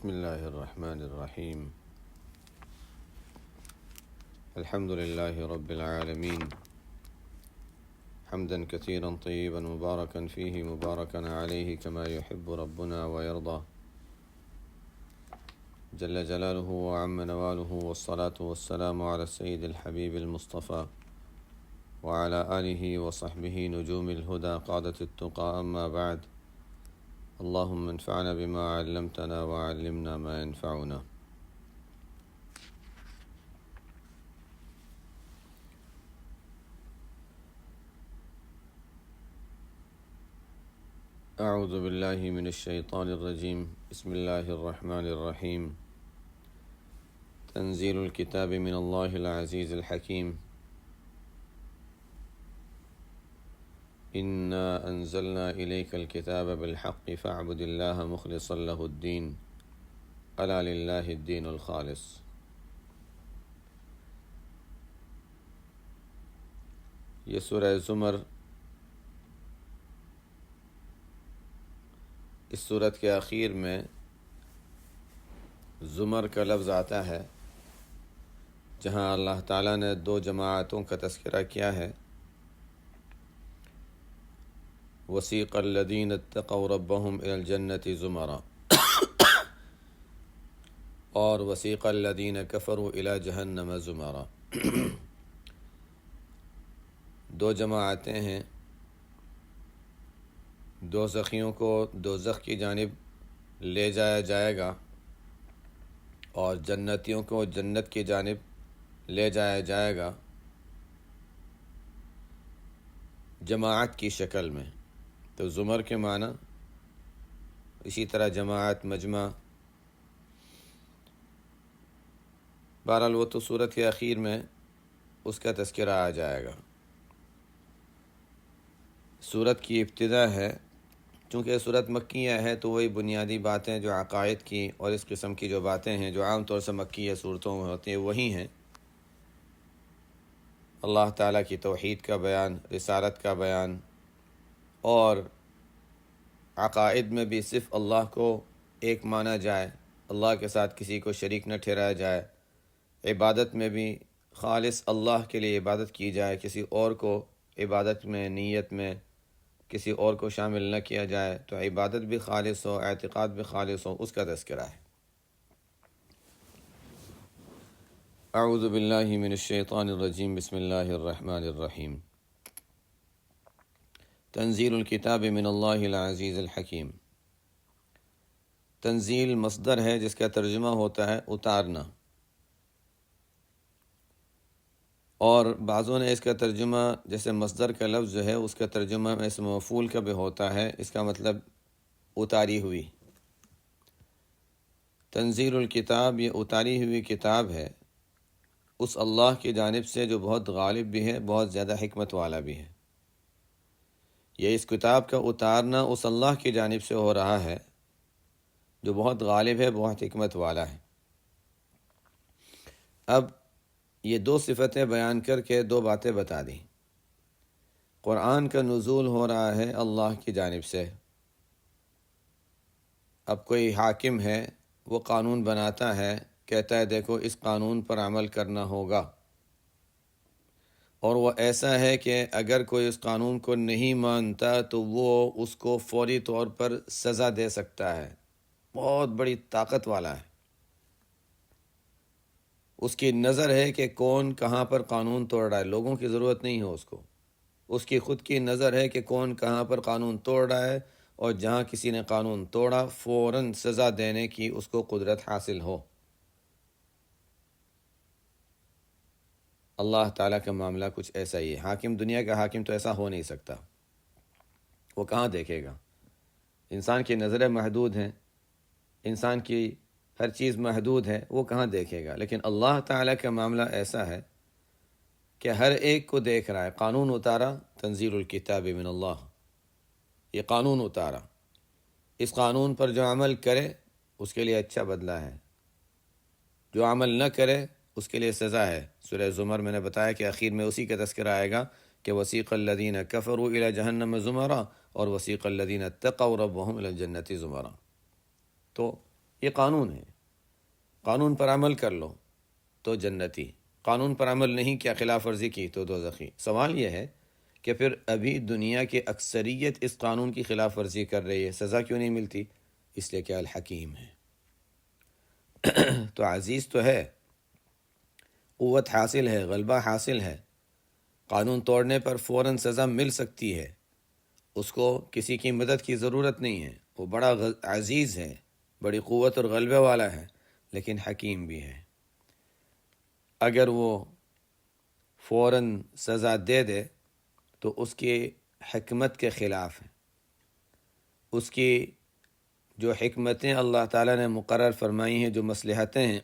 بسم الله الرحمن الرحيم. الحمد لله رب العالمين، حمدا كثيرا طيبا مباركا فيه مباركا عليه كما يحب ربنا ويرضى جل جلاله وعم نواله، والصلاة والسلام على السيد الحبيب المصطفى وعلى آله وصحبه نجوم الهدى قادة التقى. أما بعد، اللهم انفعنا بما علمتنا وعلمنا ما ينفعنا. أعوذ بالله من الشيطان الرجيم. بسم الله الرحمن الرحيم. تنزيل الكتاب من الله العزيز الحكيم. إنا أنزلنا إليك الكتاب بالحق فاعبد الله مخلصا له الدين ألا لله الدين الخالص. یہ سورہ زمر اس سورت کے آخر میں زمر کا لفظ آتا ہے، جہاں اللہ تعالیٰ نے دو جماعتوں کا تذکرہ کیا ہے، وسیق الذین اتقوا ربهم الی الجنۃ زمرا اور وسیق الذین کفروا الی جہنم زمرا۔ دو جماعتیں ہیں، دوزخیوں کو دوزخ کی جانب لے جایا جائے گا اور جنتیوں کو جنت کی جانب لے جایا جائے گا، جماعت کی شکل میں۔ تو زمر کے معنی اسی طرح جماعت، مجمع۔ بہرحال وہ تو سورت کے اخیر میں اس کا تذکرہ آ جائے گا۔ سورت کی ابتدا ہے، چونکہ سورت مکیہ ہے تو وہی بنیادی باتیں جو عقائد کی اور اس قسم کی جو باتیں ہیں جو عام طور سے مکیہ صورتوں میں ہوتی ہیں وہی ہیں۔ اللہ تعالیٰ کی توحید کا بیان، رسالت کا بیان، اور عقائد میں بھی صرف اللہ کو ایک مانا جائے، اللہ کے ساتھ کسی کو شریک نہ ٹھہرایا جائے۔ عبادت میں بھی خالص اللہ کے لیے عبادت کی جائے، کسی اور کو عبادت میں، نیت میں کسی اور کو شامل نہ کیا جائے، تو عبادت بھی خالص ہو، اعتقاد بھی خالص ہو، اس کا تذکرہ ہے۔ اعوذ باللہ من الشیطان الرجیم۔ بسم اللہ الرحمن الرحیم۔ تنزیل الکتاب من اللہ العزیز الحکیم۔ تنزیل مصدر ہے جس کا ترجمہ ہوتا ہے اتارنا، اور بعضوں نے اس کا ترجمہ، جیسے مصدر کا لفظ جو ہے اس کا ترجمہ اسم مفعول کا بھی ہوتا ہے، اس کا مطلب اتاری ہوئی۔ تنزیل الکتاب، یہ اتاری ہوئی کتاب ہے اس اللہ کی جانب سے جو بہت غالب بھی ہے، بہت زیادہ حکمت والا بھی ہے۔ یہ اس کتاب کا اتارنا اس اللہ کی جانب سے ہو رہا ہے جو بہت غالب ہے، بہت حکمت والا ہے۔ اب یہ دو صفتیں بیان کر کے دو باتیں بتا دیں۔ قرآن کا نزول ہو رہا ہے اللہ کی جانب سے۔ اب کوئی حاکم ہے، وہ قانون بناتا ہے، کہتا ہے دیکھو اس قانون پر عمل کرنا ہوگا، اور وہ ایسا ہے کہ اگر کوئی اس قانون کو نہیں مانتا تو وہ اس کو فوری طور پر سزا دے سکتا ہے، بہت بڑی طاقت والا ہے۔ اس کی نظر ہے کہ کون کہاں پر قانون توڑ رہا ہے، لوگوں کی ضرورت نہیں ہے اس کی خود کی نظر ہے کہ کون کہاں پر قانون توڑ رہا ہے، اور جہاں کسی نے قانون توڑا فوراً سزا دینے کی اس کو قدرت حاصل ہو۔ اللہ تعالیٰ کا معاملہ کچھ ایسا ہی ہے۔ حاکم، دنیا کا حاکم تو ایسا ہو نہیں سکتا، وہ کہاں دیکھے گا؟ انسان کی نظریں محدود ہیں، انسان کی ہر چیز محدود ہے، وہ کہاں دیکھے گا؟ لیکن اللہ تعالیٰ کا معاملہ ایسا ہے کہ ہر ایک کو دیکھ رہا ہے۔ قانون اتارا، تنزیل الکتاب من اللہ، یہ قانون اتارا، اس قانون پر جو عمل کرے اس کے لیے اچھا بدلہ ہے، جو عمل نہ کرے اس کے لیے سزا ہے۔ سورہ زمر میں نے بتایا کہ آخر میں اسی کا تذکرہ آئے گا کہ وسیق الذین کفروا الی جہنم زمرا اور وسیق الذین اتقوا ربهم الی الجنۃ زمرا۔ تو یہ قانون ہے، قانون پر عمل کر لو تو جنتی، قانون پر عمل نہیں کیا، خلاف ورزی کی تو دوزخی۔ سوال یہ ہے کہ پھر ابھی دنیا کی اکثریت اس قانون کی خلاف ورزی کر رہی ہے، سزا کیوں نہیں ملتی؟ اس لیے کہ الحکیم ہے، تو عزیز تو ہے، قوت حاصل ہے، غلبہ حاصل ہے، قانون توڑنے پر فوراً سزا مل سکتی ہے، اس کو کسی کی مدد کی ضرورت نہیں ہے، وہ بڑا عزیز ہے، بڑی قوت اور غلبے والا ہے، لیکن حکیم بھی ہے۔ اگر وہ فوراً سزا دے دے تو اس کی حکمت کے خلاف ہے، اس کی جو حکمتیں اللہ تعالیٰ نے مقرر فرمائی ہیں، جو مصلحتیں ہیں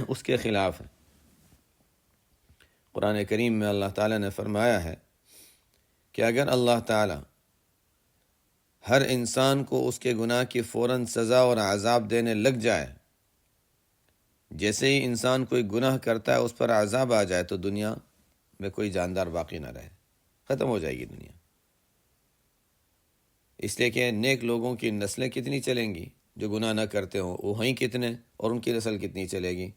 اس کے خلاف ہے۔ قرآن کریم میں اللہ تعالیٰ نے فرمایا ہے کہ اگر اللہ تعالیٰ ہر انسان کو اس کے گناہ کی فوراً سزا اور عذاب دینے لگ جائے، جیسے ہی انسان کوئی گناہ کرتا ہے اس پر عذاب آ جائے، تو دنیا میں کوئی جاندار باقی نہ رہے، ختم ہو جائے گی دنیا۔ اس لیے کہ نیک لوگوں کی نسلیں کتنی چلیں گی، جو گناہ نہ کرتے ہوں وہ ہیں کتنے، اور ان کی نسل کتنی چلے گی،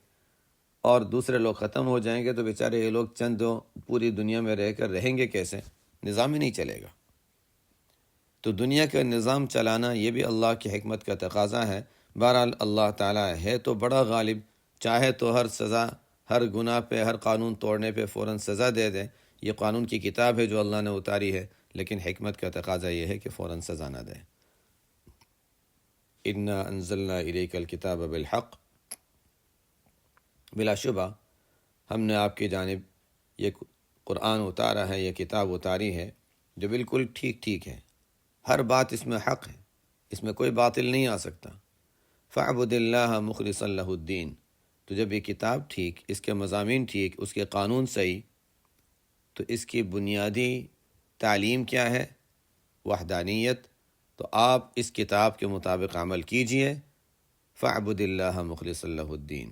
اور دوسرے لوگ ختم ہو جائیں گے، تو بیچارے یہ لوگ چند پوری دنیا میں رہ کر رہیں گے کیسے؟ نظام ہی نہیں چلے گا۔ تو دنیا کا نظام چلانا یہ بھی اللہ کی حکمت کا تقاضا ہے۔ بہرحال اللہ تعالیٰ ہے تو بڑا غالب، چاہے تو ہر سزا، ہر گناہ پہ، ہر قانون توڑنے پہ فوراً سزا دے دے۔ یہ قانون کی کتاب ہے جو اللہ نے اتاری ہے، لیکن حکمت کا تقاضا یہ ہے کہ فوراً سزا نہ دے۔ اِنَّا أَنزَلْنَا إِلَيْكَ الْكِتَابَ بِالْحَقِّ، بلا شبہ ہم نے آپ کی جانب یہ قرآن اتارا ہے، یہ کتاب اتاری ہے جو بالکل ٹھیک ٹھیک ہے، ہر بات اس میں حق ہے، اس میں کوئی باطل نہیں آ سکتا۔ فَاعْبُدِ اللَّهَ مُخْلِصًا لَهُ الدِّينَ، تو جب یہ کتاب ٹھیک، اس کے مضامین ٹھیک، اس کے قانون صحیح، تو اس کی بنیادی تعلیم کیا ہے؟ وحدانیت۔ تو آپ اس کتاب کے مطابق عمل کیجئے۔ فَاعْبُدِ اللَّهَ مُخْلِصًا لَهُ الدِّينَ،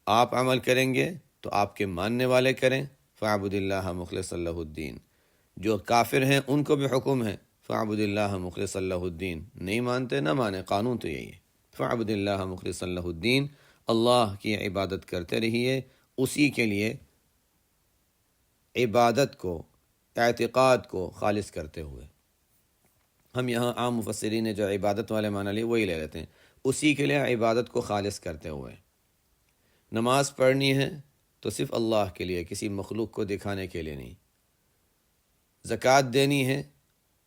آپ عمل کریں گے تو آپ کے ماننے والے کریں۔ فَاعْبُدِ اللَّهَ مُخْلِصًا لَهُ الدِّينَ، جو کافر ہیں ان کو بھی حکم ہے فَاعْبُدِ اللَّهَ مُخْلِصًا لَهُ الدِّينَ، نہیں مانتے نہ مانے، قانون تو یہی ہے۔ فَاعْبُدِ اللَّهَ مُخْلِصًا لَهُ الدِّينَ، اللہ کی عبادت کرتے رہیے، اسی کے لیے عبادت کو، اعتقاد کو خالص کرتے ہوئے۔ ہم یہاں عام مفسرین نے جو عبادت والے معنی لیے وہی لے لیتے ہیں، اسی کے لیے عبادت کو خالص کرتے ہوئے۔ نماز پڑھنی ہے تو صرف اللہ کے لیے، کسی مخلوق کو دکھانے کے لیے نہیں۔ زکوٰۃ دینی ہے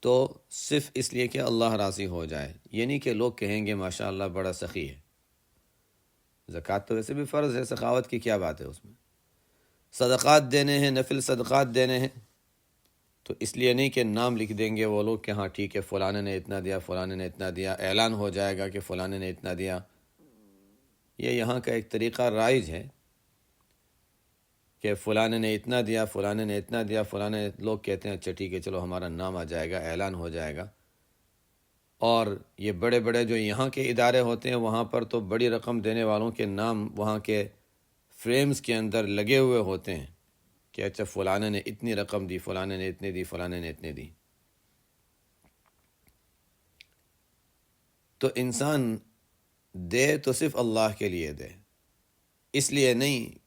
تو صرف اس لیے کہ اللہ راضی ہو جائے، یہ نہیں کہ لوگ کہیں گے ماشاءاللہ بڑا سخی ہے۔ زکوٰۃ تو ویسے بھی فرض ہے، سخاوت کی کیا بات ہے اس میں۔ صدقات دینے ہیں، نفل صدقات دینے ہیں، تو اس لیے نہیں کہ نام لکھ دیں گے وہ لوگ کہ ہاں ٹھیک ہے فلانے نے اتنا دیا، فلانے نے اتنا دیا، اعلان ہو جائے گا کہ فلانے نے اتنا دیا۔ یہ یہاں کا ایک طریقہ رائج ہے کہ فلانے نے اتنا دیا، فلانے نے اتنا دیا، فلانے، لوگ کہتے ہیں اچھا ٹھیک ہے چلو ہمارا نام آ جائے گا، اعلان ہو جائے گا۔ اور یہ بڑے بڑے جو یہاں کے ادارے ہوتے ہیں وہاں پر تو بڑی رقم دینے والوں کے نام وہاں کے فریمز کے اندر لگے ہوئے ہوتے ہیں کہ اچھا فلانے نے اتنی رقم دی، فلانے نے اتنی دی، فلانے نے اتنی دی۔ تو انسان دے تو صرف اللہ کے لیے دے، اس لیے نہیں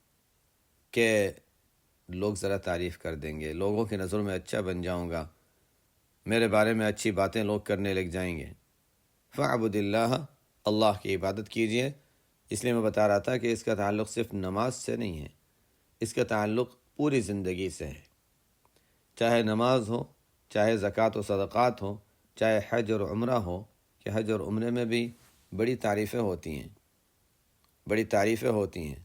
کہ لوگ ذرا تعریف کر دیں گے، لوگوں کی نظر میں اچھا بن جاؤں گا، میرے بارے میں اچھی باتیں لوگ کرنے لگ جائیں گے۔ فَاعْبُدِ اللَّهَ، اللہ کی عبادت کیجئے۔ اس لیے میں بتا رہا تھا کہ اس کا تعلق صرف نماز سے نہیں ہے، اس کا تعلق پوری زندگی سے ہے، چاہے نماز ہو، چاہے زکوٰۃ و صدقات ہو، چاہے حج اور عمرہ ہو، کہ حج اور عمرے میں بھی بڑی تعریفیں ہوتی ہیں، بڑی تعریفیں ہوتی ہیں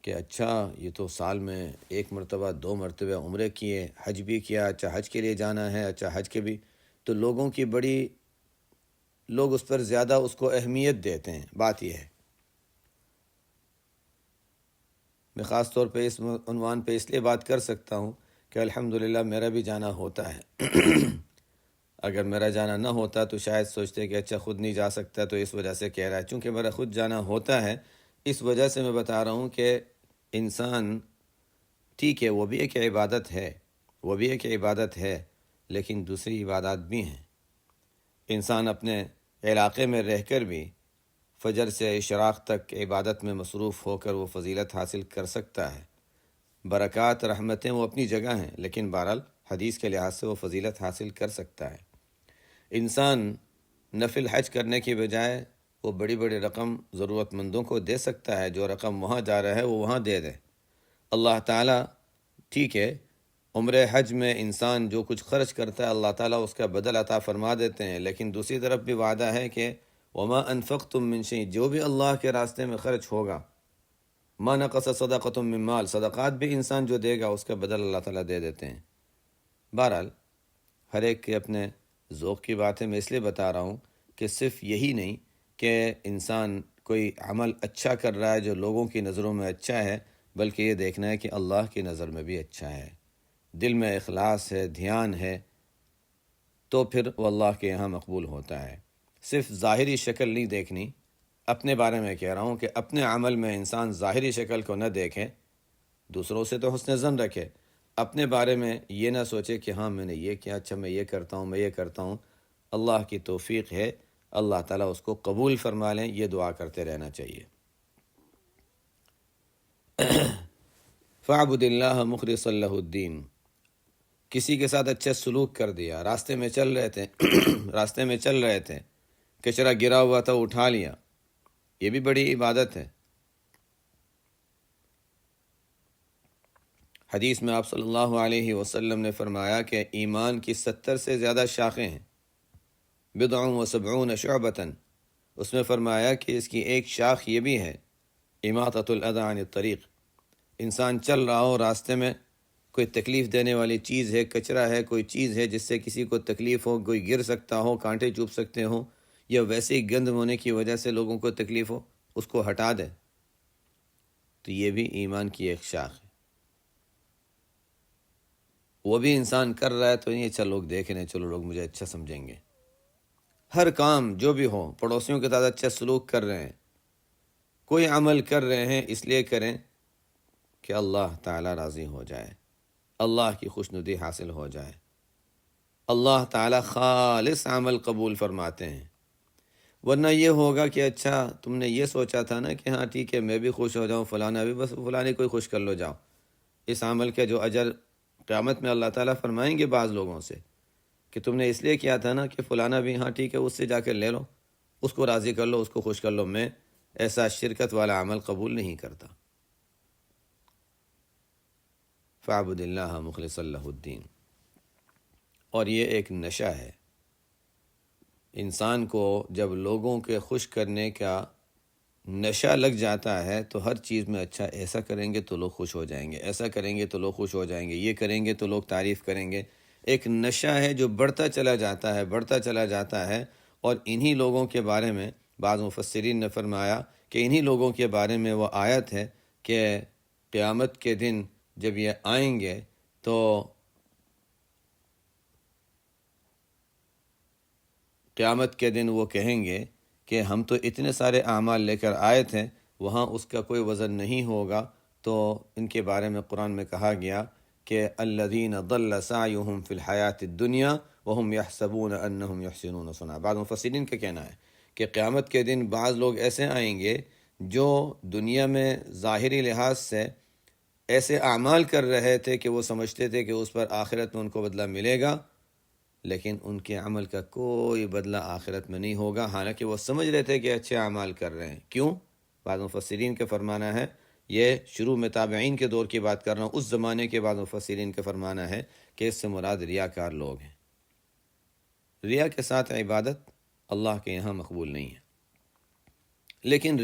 کہ اچھا یہ تو سال میں ایک مرتبہ، دو مرتبہ عمرے کیے، حج بھی کیا، اچھا حج کے لیے جانا ہے، اچھا حج کے بھی، تو لوگوں کی بڑی، لوگ اس پر زیادہ اس کو اہمیت دیتے ہیں۔ بات یہ ہے، میں خاص طور پہ اس عنوان پہ اس لیے بات کر سکتا ہوں کہ الحمدللہ میرا بھی جانا ہوتا ہے۔ اگر میرا جانا نہ ہوتا تو شاید سوچتے کہ اچھا خود نہیں جا سکتا تو اس وجہ سے کہہ رہا ہے، چونکہ میرا خود جانا ہوتا ہے اس وجہ سے میں بتا رہا ہوں کہ انسان ٹھیک ہے وہ بھی ایک عبادت ہے، وہ بھی ایک عبادت ہے، لیکن دوسری عبادات بھی ہیں۔ انسان اپنے علاقے میں رہ کر بھی فجر سے اشراق تک عبادت میں مصروف ہو کر وہ فضیلت حاصل کر سکتا ہے۔ برکات رحمتیں وہ اپنی جگہ ہیں، لیکن بہرحال حدیث کے لحاظ سے وہ فضیلت حاصل کر سکتا ہے۔ انسان نفل حج کرنے کی بجائے وہ بڑی بڑی رقم ضرورت مندوں کو دے سکتا ہے، جو رقم وہاں جا رہا ہے وہ وہاں دے دے۔ اللہ تعالیٰ ٹھیک ہے، عمر حج میں انسان جو کچھ خرچ کرتا ہے اللہ تعالیٰ اس کا بدل عطا فرما دیتے ہیں، لیکن دوسری طرف بھی وعدہ ہے کہ وما انفقتم من شیء، جو بھی اللہ کے راستے میں خرچ ہوگا، ما نقص صدقۃ من مال، صدقات بھی انسان جو دے گا اس کا بدل اللہ تعالیٰ دے دیتے ہیں۔ بہرحال ہر ایک کے اپنے ذوق کی بات ہے، میں اس لیے بتا رہا ہوں کہ صرف یہی نہیں کہ انسان کوئی عمل اچھا کر رہا ہے جو لوگوں کی نظروں میں اچھا ہے، بلکہ یہ دیکھنا ہے کہ اللہ کی نظر میں بھی اچھا ہے، دل میں اخلاص ہے، دھیان ہے، تو پھر وہ اللہ کے یہاں مقبول ہوتا ہے۔ صرف ظاہری شکل نہیں دیکھنی، اپنے بارے میں کہہ رہا ہوں کہ اپنے عمل میں انسان ظاہری شکل کو نہ دیکھے، دوسروں سے تو حسن ظن رکھے، اپنے بارے میں یہ نہ سوچے کہ ہاں میں نے یہ کیا، اچھا میں یہ کرتا ہوں، میں یہ کرتا ہوں۔ اللہ کی توفیق ہے، اللہ تعالیٰ اس کو قبول فرما لیں، یہ دعا کرتے رہنا چاہیے۔ فَاعْبُدِ اللَّهَ مُخْلِصًا لَهُ الدِّينَ، کسی کے ساتھ اچھا سلوک کر دیا، راستے میں چل رہے تھے، کچرا گرا ہوا تھا اٹھا لیا، یہ بھی بڑی عبادت ہے۔ حدیث میں آپ صلی اللہ علیہ وسلم نے فرمایا کہ ایمان کی 70 سے زیادہ شاخیں ہیں، بضع و سبعون شعبۃ، اس میں فرمایا کہ اس کی ایک شاخ یہ بھی ہے اماطۃ الاذی عن الطریق، انسان چل رہا ہو، راستے میں کوئی تکلیف دینے والی چیز ہے، کچرا ہے، کوئی چیز ہے جس سے کسی کو تکلیف ہو، کوئی گر سکتا ہو، کانٹے چبھ سکتے ہوں، یا ویسے ہی گند ہونے کی وجہ سے لوگوں کو تکلیف ہو، اس کو ہٹا دے، تو یہ بھی ایمان کی ایک شاخ ہے۔ وہ بھی انسان کر رہا ہے تو نہیں اچھا لوگ دیکھ رہے ہیں، چلو لوگ مجھے اچھا سمجھیں گے۔ ہر کام جو بھی ہو، پڑوسیوں کے ساتھ اچھا سلوک کر رہے ہیں، کوئی عمل کر رہے ہیں، اس لیے کریں کہ اللہ تعالیٰ راضی ہو جائے، اللہ کی خوشنودی حاصل ہو جائے۔ اللہ تعالیٰ خالص عمل قبول فرماتے ہیں، ورنہ یہ ہوگا کہ اچھا تم نے یہ سوچا تھا نا کہ ہاں ٹھیک ہے میں بھی خوش ہو جاؤں، فلانا بھی، بس فلانے کوئی خوش کر لو جاؤ، اس عمل کا جو اجر قیامت میں اللہ تعالیٰ فرمائیں گے بعض لوگوں سے کہ تم نے اس لیے کیا تھا نا کہ فلانا بھی، ہاں ٹھیک ہے اس سے جا کے لے لو، اس کو راضی کر لو، اس کو خوش کر لو، میں ایسا شرکت والا عمل قبول نہیں کرتا۔ فَاعْبُدِ اللَّهَ مُخْلِصًا لَهُ الدِّينَ، اور یہ ایک نشہ ہے، انسان کو جب لوگوں کے خوش کرنے کا نشہ لگ جاتا ہے تو ہر چیز میں اچھا ایسا کریں گے تو لوگ خوش ہو جائیں گے، ایسا کریں گے تو لوگ خوش ہو جائیں گے، یہ کریں گے تو لوگ تعریف کریں گے۔ ایک نشہ ہے جو بڑھتا چلا جاتا ہے، اور انہی لوگوں کے بارے میں بعض مفسرین نے فرمایا کہ انہی لوگوں کے بارے میں وہ آیت ہے کہ قیامت کے دن جب یہ آئیں گے تو قیامت کے دن وہ کہیں گے کہ ہم تو اتنے سارے اعمال لے کر آئے تھے، وہاں اس کا کوئی وزن نہیں ہوگا، تو ان کے بارے میں قرآن میں کہا گیا کہ الذین ضل سعیہم فی الحیاۃ الدنیا وہم یحسبون انہم یحسنون صنعا۔ بعض مفسرین کا کہنا ہے کہ قیامت کے دن بعض لوگ ایسے آئیں گے جو دنیا میں ظاہری لحاظ سے ایسے اعمال کر رہے تھے کہ وہ سمجھتے تھے کہ اس پر آخرت میں ان کو بدلہ ملے گا، لیکن ان کے عمل کا کوئی بدلہ آخرت میں نہیں ہوگا، حالانکہ وہ سمجھ رہے تھے کہ اچھے اعمال کر رہے ہیں۔ کیوں؟ بعض مفسرین کا فرمانا ہے، یہ شروع میں تابعین کے دور کی بات کر رہا ہوں، اس زمانے کے بعض مفسرین کا فرمانا ہے کہ اس سے مراد ریاکار لوگ ہیں۔ ریا کے ساتھ عبادت اللہ کے یہاں مقبول نہیں ہے، لیکن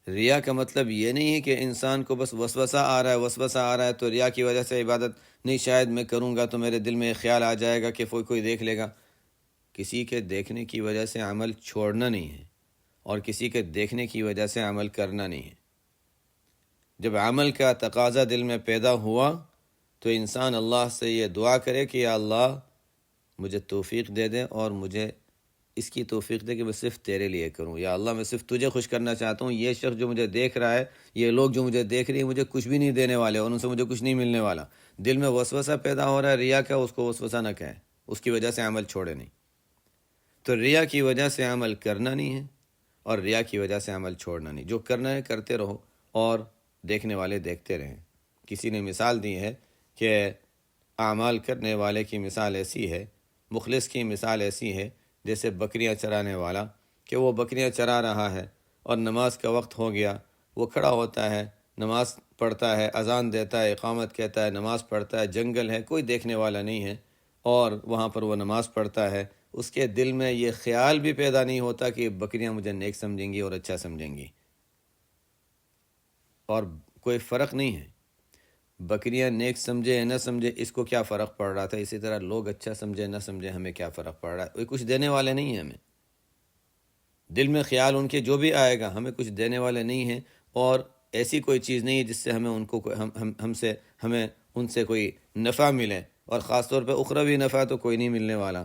ریا کا مطلب یہ نہیں ہے کہ انسان کو بس وسوسہ آ رہا ہے تو ریا کی وجہ سے عبادت نہیں، شاید میں کروں گا تو میرے دل میں ایک خیال آ جائے گا کہ کوئی دیکھ لے گا۔ کسی کے دیکھنے کی وجہ سے عمل چھوڑنا نہیں ہے، اور کسی کے دیکھنے کی وجہ سے عمل کرنا نہیں ہے۔ جب عمل کا تقاضا دل میں پیدا ہوا تو انسان اللہ سے یہ دعا کرے کہ یا اللہ مجھے توفیق دے دے، اور مجھے اس کی توفیق دے کہ میں صرف تیرے لیے کروں، یا اللہ میں صرف تجھے خوش کرنا چاہتا ہوں، یہ شخص جو مجھے دیکھ رہا ہے، یہ لوگ جو مجھے دیکھ رہی ہیں مجھے کچھ بھی نہیں دینے والے، اور ان سے مجھے کچھ نہیں ملنے والا۔ دل میں وسوسہ پیدا ہو رہا ہے ریا کا، اس کو وسوسہ نہ کہے، اس کی وجہ سے عمل چھوڑے نہیں۔ تو ریا کی وجہ سے عمل کرنا نہیں ہے اور ریا کی وجہ سے عمل چھوڑنا نہیں. جو کرنا ہے کرتے رہو اور دیکھنے والے دیکھتے رہیں. کسی نے مثال دی ہے کہ اعمال کرنے والے کی مثال ایسی ہے، مخلص کی مثال ایسی ہے جیسے بکریاں چرانے والا، کہ وہ بکریاں چرا رہا ہے اور نماز کا وقت ہو گیا، وہ کھڑا ہوتا ہے، نماز پڑھتا ہے، اذان دیتا ہے، اقامت کہتا ہے، نماز پڑھتا ہے، جنگل ہے، کوئی دیکھنے والا نہیں ہے، اور وہاں پر وہ نماز پڑھتا ہے. اس کے دل میں یہ خیال بھی پیدا نہیں ہوتا کہ بکریاں مجھے نیک سمجھیں گی اور اچھا سمجھیں گی، اور کوئی فرق نہیں ہے. بکریاں نیک سمجھے یا نہ سمجھے اس کو کیا فرق پڑ رہا تھا، اسی طرح لوگ اچھا سمجھے نہ سمجھے ہمیں کیا فرق پڑ رہا ہے. وہ کچھ دینے والے نہیں ہیں ہمیں. دل میں خیال ان کے جو بھی آئے گا ہمیں کچھ دینے والے نہیں ہیں، اور ایسی کوئی چیز نہیں ہے جس سے ہمیں ان کو ہمیں ان سے کوئی نفع ملے، اور خاص طور پہ اخروی نفع تو کوئی نہیں ملنے والا.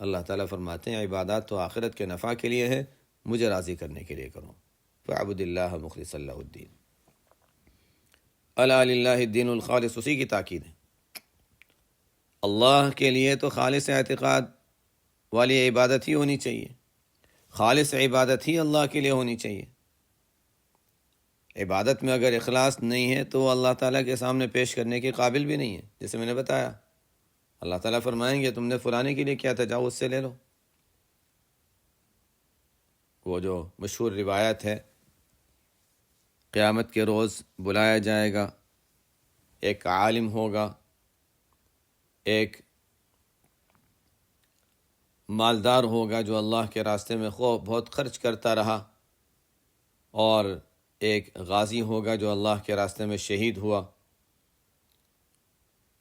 اللہ تعالیٰ فرماتے ہیں عبادات تو آخرت کے نفع کے لیے ہے، مجھے راضی کرنے کے لیے کرو. فاعبد اللہ مخلص اللہ الدین. الا للہ الدین الخالص، اسی کی تاکید ہے. اللہ کے لیے تو خالص اعتقاد والی عبادت ہی ہونی چاہیے، خالص عبادت ہی اللہ کے لیے ہونی چاہیے. عبادت میں اگر اخلاص نہیں ہے تو وہ اللہ تعالیٰ کے سامنے پیش کرنے کے قابل بھی نہیں ہے. جیسے میں نے بتایا، اللہ تعالیٰ فرمائیں گے تم نے فلانے کے لیے کیا تھا، جاؤ اس سے لے لو. وہ جو مشہور روایت ہے، قیامت کے روز بلایا جائے گا، ایک عالم ہوگا، ایک مالدار ہوگا جو اللہ کے راستے میں بہت خرچ کرتا رہا، اور ایک غازی ہوگا جو اللہ کے راستے میں شہید ہوا.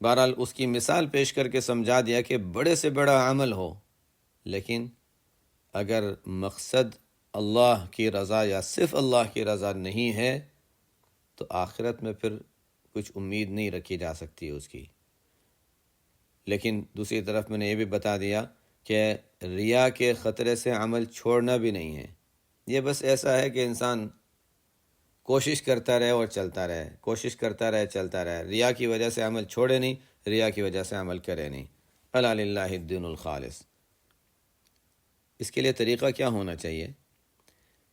بہرحال اس کی مثال پیش کر کے سمجھا دیا کہ بڑے سے بڑا عمل ہو، لیکن اگر مقصد اللہ کی رضا یا صرف اللہ کی رضا نہیں ہے تو آخرت میں پھر کچھ امید نہیں رکھی جا سکتی اس کی. لیکن دوسری طرف میں نے یہ بھی بتا دیا کہ ریا کے خطرے سے عمل چھوڑنا بھی نہیں ہے. یہ بس ایسا ہے کہ انسان کوشش کرتا رہے اور چلتا رہے، کوشش کرتا رہے چلتا رہے. ریا کی وجہ سے عمل چھوڑے نہیں، ریا کی وجہ سے عمل کرے نہیں. الا للہ الدین الخالص. اس کے لیے طریقہ کیا ہونا چاہیے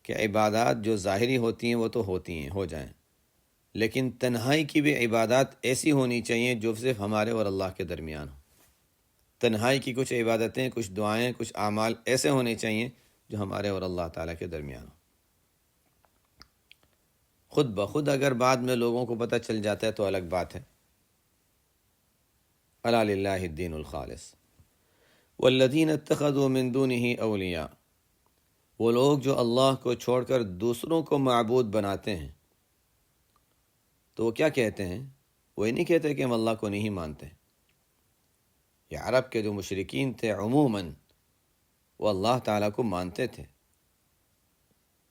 کہ عبادات جو ظاہری ہوتی ہیں وہ تو ہوتی ہیں، ہو جائیں، لیکن تنہائی کی بھی عبادات ایسی ہونی چاہیے جو صرف ہمارے اور اللہ کے درمیان ہو. تنہائی کی کچھ عبادتیں، کچھ دعائیں، کچھ اعمال ایسے ہونے چاہیے جو ہمارے اور اللہ تعالیٰ کے درمیان ہو. خود بخود اگر بعد میں لوگوں کو پتہ چل جاتا ہے تو الگ بات ہے. الا للہ الدین الخالص. والذین اتخذوا من دونہ اولیاء، وہ لوگ جو اللہ کو چھوڑ کر دوسروں کو معبود بناتے ہیں، تو وہ کیا کہتے ہیں؟ وہ یہ نہیں کہتے کہ ہم اللہ کو نہیں مانتے. یہ عرب کے جو مشرکین تھے عموماً وہ اللہ تعالیٰ کو مانتے تھے.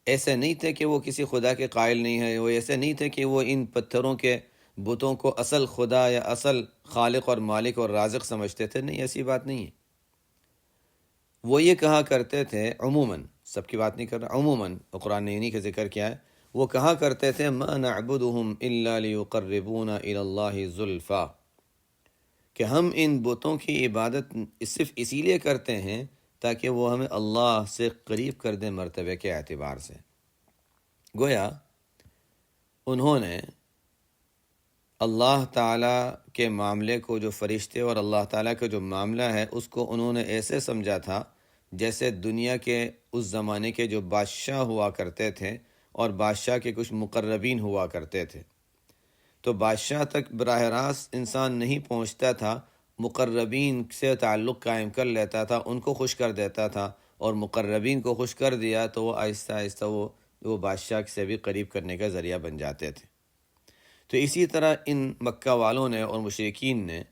ایسے نہیں تھے کہ وہ کسی خدا کے قائل نہیں ہیں، وہ ایسے نہیں تھے کہ وہ ان پتھروں کے بتوں کو اصل خدا یا اصل خالق اور مالک اور رازق سمجھتے تھے. نہیں، ایسی بات نہیں ہے. وہ یہ کہا کرتے تھے عموماً، سب کی بات نہیں کر رہا، عموماً قرآن نے انہی کا ذکر کیا ہے. وہ کہا کرتے تھے ما نعبدهم الا لیقربونا الی اللہ زلفا، کہ ہم ان بتوں کی عبادت صرف اسی لیے کرتے ہیں تاکہ وہ ہمیں اللہ سے قریب کر دیں مرتبے کے اعتبار سے. گویا انہوں نے اللہ تعالیٰ کے معاملے کو، جو فرشتے اور اللہ تعالیٰ کا جو معاملہ ہے، اس کو انہوں نے ایسے سمجھا تھا جیسے دنیا کے اس زمانے کے جو بادشاہ ہوا کرتے تھے اور بادشاہ کے کچھ مقربین ہوا کرتے تھے. تو بادشاہ تک براہ راست انسان نہیں پہنچتا تھا، مقربین سے تعلق قائم کر لیتا تھا، ان کو خوش کر دیتا تھا، اور مقربین کو خوش کر دیا تو وہ آہستہ آہستہ وہ بادشاہ سے بھی قریب کرنے کا ذریعہ بن جاتے تھے. تو اسی طرح ان مکہ والوں نے اور مشرکین نے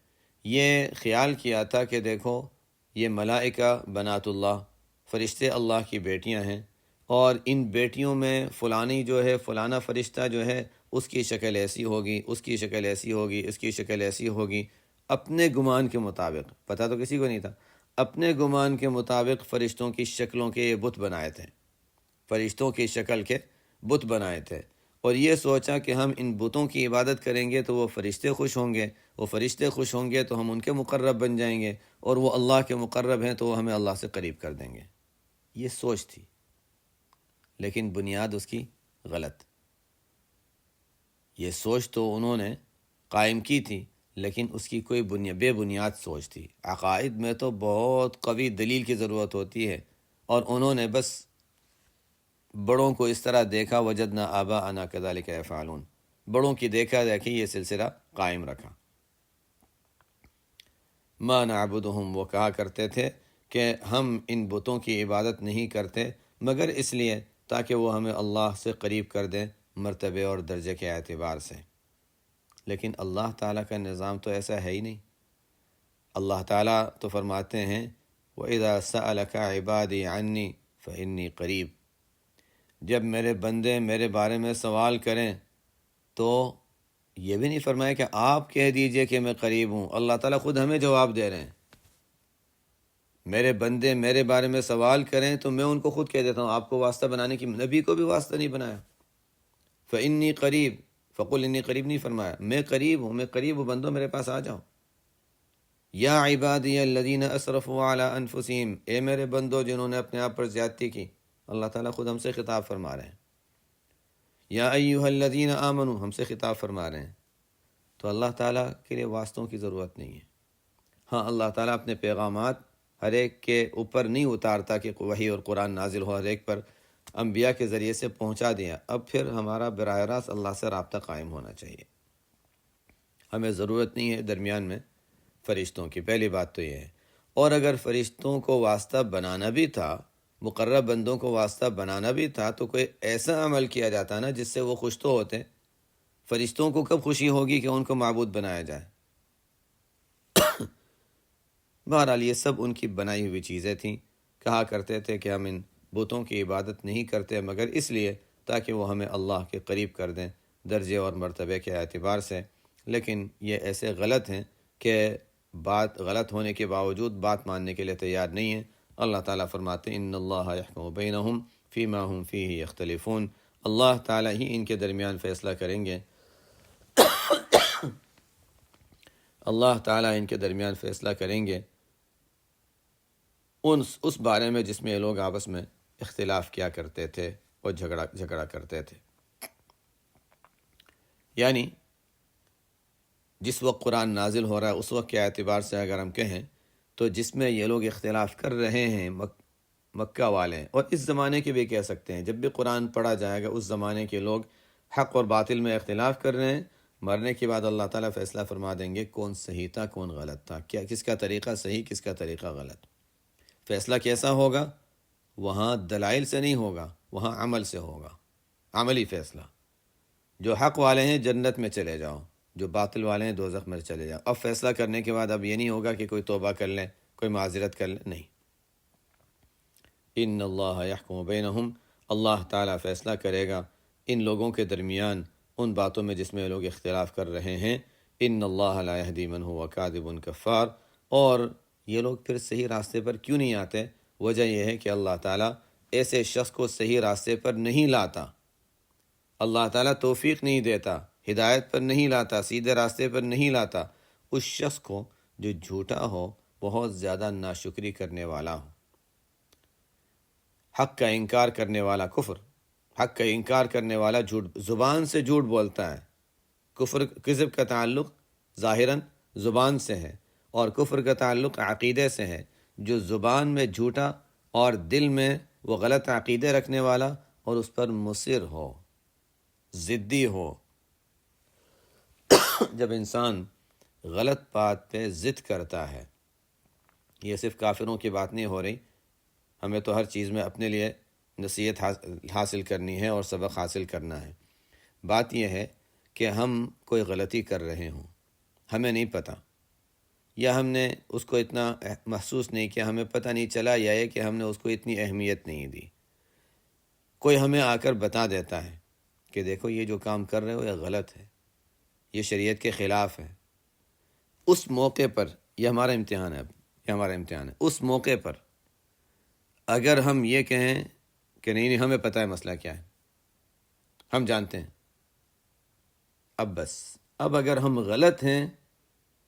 یہ خیال کیا تھا کہ دیکھو یہ ملائکہ بنات اللہ، فرشتے اللہ کی بیٹیاں ہیں، اور ان بیٹیوں میں فلانی جو ہے، فلانا فرشتہ جو ہے اس کی شکل ایسی ہوگی، اس کی شکل ایسی ہوگی، اس کی شکل ایسی ہوگی. اپنے گمان کے مطابق، پتہ تو کسی کو نہیں تھا، اپنے گمان کے مطابق فرشتوں کی شکلوں کے یہ بت بنائے تھے، فرشتوں کی شکل کے بت بنائے تھے. اور یہ سوچا کہ ہم ان بتوں کی عبادت کریں گے تو وہ فرشتے خوش ہوں گے، وہ فرشتے خوش ہوں گے تو ہم ان کے مقرب بن جائیں گے، اور وہ اللہ کے مقرب ہیں تو وہ ہمیں اللہ سے قریب کر دیں گے. یہ سوچ تھی، لیکن بنیاد اس کی غلط۔ یہ سوچ تو انہوں نے قائم کی تھی، لیکن اس کی کوئی بے بنیاد سوچ تھی۔ عقائد میں تو بہت قوی دلیل کی ضرورت ہوتی ہے، اور انہوں نے بس بڑوں کو اس طرح دیکھا، وجدنا آباءنا کذالک یفعلون، بڑوں کی دیکھا دیکھی یہ سلسلہ قائم رکھا۔ ما نعبدہم، وہ کہا کرتے تھے کہ ہم ان بتوں کی عبادت نہیں کرتے مگر اس لیے تاکہ وہ ہمیں اللہ سے قریب کر دیں مرتبے اور درجے کے اعتبار سے۔ لیکن اللہ تعالیٰ کا نظام تو ایسا ہے ہی نہیں۔ اللہ تعالیٰ تو فرماتے ہیں وَإِذَا سَأَلَكَ عِبَادِي عَنِّي فَإِنِّي قَرِيب، جب میرے بندے میرے بارے میں سوال کریں تو یہ بھی نہیں فرمایا کہ آپ کہہ دیجئے کہ میں قریب ہوں۔ اللہ تعالیٰ خود ہمیں جواب دے رہے ہیں، میرے بندے میرے بارے میں سوال کریں تو میں ان کو خود کہہ دیتا ہوں، آپ کو واسطہ بنانے کی، نبی کو بھی واسطہ نہیں بنایا۔ فَإِنِّي قریب، فَقُلْ إِنِّي قریب نہیں فرمایا، میں قریب ہوں، میں قریب ہوں، بندوں میرے پاس آ جاؤ۔ یا عبادی الذین اسرفوا علی انفسہم، اے میرے بندو جنہوں نے اپنے آپ پر زیادتی کی، اللہ تعالیٰ خود ہم سے خطاب فرما رہے ہیں۔ یا ایھا الذین آمنوا، ہم سے خطاب فرما رہے ہیں۔ تو اللہ تعالیٰ کے لیے واسطوں کی ضرورت نہیں ہے۔ ہاں، اللہ تعالیٰ اپنے پیغامات ہر ایک کے اوپر نہیں اتارتا کہ وحی اور قرآن نازل ہو، ہر ایک پر انبیاء کے ذریعے سے پہنچا دیا۔ اب پھر ہمارا براہ راست اللہ سے رابطہ قائم ہونا چاہیے۔ ہمیں ضرورت نہیں ہے درمیان میں فرشتوں کی، پہلی بات تو یہ ہے۔ اور اگر فرشتوں کو واسطہ بنانا بھی تھا، مقرب بندوں کو واسطہ بنانا بھی تھا، تو کوئی ایسا عمل کیا جاتا نا جس سے وہ خوش تو ہوتے۔ فرشتوں کو کب خوشی ہوگی کہ ان کو معبود بنایا جائے؟ بہرحال یہ سب ان کی بنائی ہوئی چیزیں تھیں۔ کہا کرتے تھے کہ ہم ان بتوں کی عبادت نہیں کرتے مگر اس لیے تاکہ وہ ہمیں اللہ کے قریب کر دیں درجے اور مرتبے کے اعتبار سے۔ لیکن یہ ایسے غلط ہیں کہ بات غلط ہونے کے باوجود بات ماننے کے لیے تیار نہیں ہیں۔ اللہ تعالیٰ فرماتے ہیں ان اللہ یحکم بینہم فیما ہم فیہ یختلفون، اللہ تعالیٰ ہی ان کے درمیان فیصلہ کریں گے، اللہ تعالیٰ ان کے درمیان فیصلہ کریں گے اس بارے میں جس میں یہ لوگ آپس میں اختلاف کیا کرتے تھے اور جھگڑا کرتے تھے۔ یعنی جس وقت قرآن نازل ہو رہا ہے اس وقت کے اعتبار سے اگر ہم کہیں تو جس میں یہ لوگ اختلاف کر رہے ہیں مکہ والے، اور اس زمانے کے بھی کہہ سکتے ہیں، جب بھی قرآن پڑھا جائے گا اس زمانے کے لوگ حق اور باطل میں اختلاف کر رہے ہیں، مرنے کے بعد اللہ تعالیٰ فیصلہ فرما دیں گے کون صحیح تھا کون غلط تھا، کس کا طریقہ صحیح کس کا طریقہ غلط۔ فیصلہ کیسا ہوگا؟ وہاں دلائل سے نہیں ہوگا، وہاں عمل سے ہوگا، عملی فیصلہ۔ جو حق والے ہیں جنت میں چلے جاؤ، جو باطل والے ہیں دوزخ میں چلے جاؤ۔ اب فیصلہ کرنے کے بعد اب یہ نہیں ہوگا کہ کوئی توبہ کر لے، کوئی معذرت کر لے، نہیں۔ ان اللہ یحکم بینہم، اللہ تعالیٰ فیصلہ کرے گا ان لوگوں کے درمیان ان باتوں میں جس میں لوگ اختلاف کر رہے ہیں۔ ان اللہ لا یہدی من هو کاذب کفار، اور یہ لوگ پھر صحیح راستے پر کیوں نہیں آتے؟ وجہ یہ ہے کہ اللہ تعالیٰ ایسے شخص کو صحیح راستے پر نہیں لاتا، اللہ تعالیٰ توفیق نہیں دیتا، ہدایت پر نہیں لاتا، سیدھے راستے پر نہیں لاتا اس شخص کو جو جھوٹا ہو، بہت زیادہ ناشکری کرنے والا ہو، حق کا انکار کرنے والا، حق کا انکار کرنے والا، جھوٹ زبان سے جھوٹ بولتا ہے۔ کذب کا تعلق ظاہراً زبان سے ہے اور کفر کا تعلق عقیدے سے ہے۔ جو زبان میں جھوٹا اور دل میں وہ غلط عقیدے رکھنے والا اور اس پر مصر ہو، ضدی ہو۔ جب انسان غلط بات پہ ضد کرتا ہے، یہ صرف کافروں کی بات نہیں ہو رہی، ہمیں تو ہر چیز میں اپنے لیے نصیحت حاصل کرنی ہے اور سبق حاصل کرنا ہے۔ بات یہ ہے کہ ہم کوئی غلطی کر رہے ہوں، ہمیں نہیں پتہ، یا ہم نے اس کو اتنا محسوس نہیں کیا، ہمیں پتہ نہیں چلا، یا یہ کہ ہم نے اس کو اتنی اہمیت نہیں دی۔ کوئی ہمیں آ کر بتا دیتا ہے کہ دیکھو یہ جو کام کر رہے ہو یہ غلط ہے، یہ شریعت کے خلاف ہے۔ اس موقع پر یہ ہمارا امتحان ہے، اس موقع پر اگر ہم یہ کہیں کہ نہیں ہمیں پتہ ہے مسئلہ کیا ہے، ہم جانتے ہیں، اب اگر ہم غلط ہیں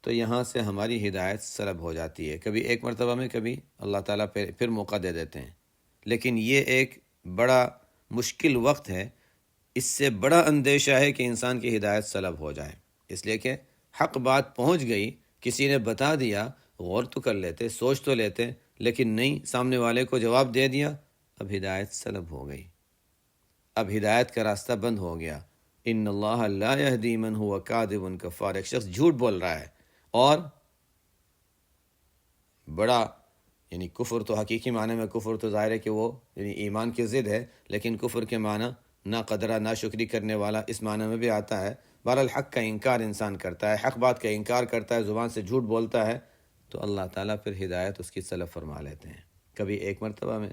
تو یہاں سے ہماری ہدایت سلب ہو جاتی ہے۔ کبھی ایک مرتبہ میں، کبھی اللہ تعالیٰ پھر موقع دے دیتے ہیں، لیکن یہ ایک بڑا مشکل وقت ہے، اس سے بڑا اندیشہ ہے کہ انسان کی ہدایت سلب ہو جائے، اس لیے کہ حق بات پہنچ گئی، کسی نے بتا دیا، غور تو کر لیتے، سوچ تو لیتے، لیکن نہیں، سامنے والے کو جواب دے دیا، اب ہدایت سلب ہو گئی، اب ہدایت کا راستہ بند ہو گیا۔ ان اللہ لا یہدی من هو کاذب کفار، ایک شخص جھوٹ بول رہا ہے اور بڑا، یعنی کفر تو حقیقی معنی میں کفر تو ظاہر ہے کہ وہ یعنی ایمان کی ضد ہے، لیکن کفر کے معنی نا قدرہ نا شکری کرنے والا اس معنی میں بھی آتا ہے۔ بہرحال حق کا انکار انسان کرتا ہے، حق بات کا انکار کرتا ہے، زبان سے جھوٹ بولتا ہے، تو اللہ تعالیٰ پھر ہدایت اس کی سلب فرما لیتے ہیں، کبھی ایک مرتبہ میں،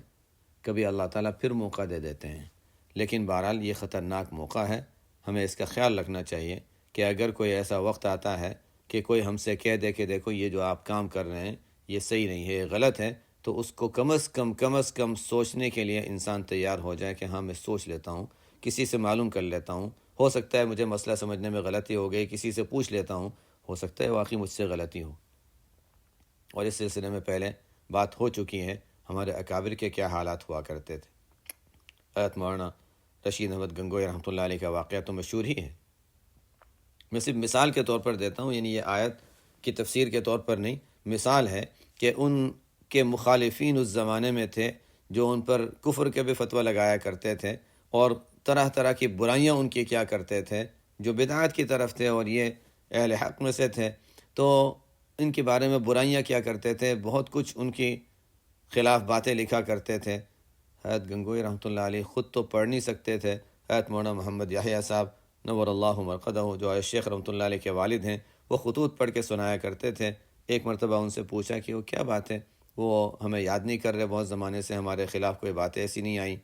کبھی اللہ تعالیٰ پھر موقع دے دیتے ہیں، لیکن بہرحال یہ خطرناک موقع ہے، ہمیں اس کا خیال رکھنا چاہیے کہ اگر کوئی ایسا وقت آتا ہے کہ کوئی ہم سے کہہ دے کہ دیکھو یہ جو آپ کام کر رہے ہیں یہ صحیح نہیں ہے، یہ غلط ہے، تو اس کو کم از کم سوچنے کے لیے انسان تیار ہو جائے کہ ہاں میں سوچ لیتا ہوں، کسی سے معلوم کر لیتا ہوں، ہو سکتا ہے مجھے مسئلہ سمجھنے میں غلطی ہو گئی، کسی سے پوچھ لیتا ہوں، ہو سکتا ہے واقعی مجھ سے غلطی ہو۔ اور اس سلسلے میں پہلے بات ہو چکی ہے، ہمارے اکابر کے کیا حالات ہوا کرتے تھے۔ حضرت مولانا رشید احمد گنگوئی رحمۃ اللہ علیہ کا واقعہ تو مشہور ہی ہے، میں صرف مثال کے طور پر دیتا ہوں، یعنی یہ آیت کی تفسیر کے طور پر نہیں، مثال ہے کہ ان کے مخالفین اس زمانے میں تھے جو ان پر کفر کے بھی فتویٰ لگایا کرتے تھے اور طرح طرح کی برائیاں ان کی کیا کرتے تھے، جو بدعات کی طرف تھے اور یہ اہل حق میں سے تھے، تو ان کے بارے میں برائیاں کیا کرتے تھے، بہت کچھ ان کی خلاف باتیں لکھا کرتے تھے۔ حضرت گنگوئی رحمۃ اللہ علیہ خود تو پڑھ نہیں سکتے تھے، حضرت مولانا محمد یحییٰ صاحب نور اللہ مرقدہ جو شیخ رحمۃ اللہ علیہ کے والد ہیں، وہ خطوط پڑھ کے سنایا کرتے تھے۔ ایک مرتبہ ان سے پوچھا کہ وہ کیا بات ہے، وہ ہمیں یاد نہیں کر رہے، بہت زمانے سے ہمارے خلاف کوئی باتیں ایسی نہیں آئیں۔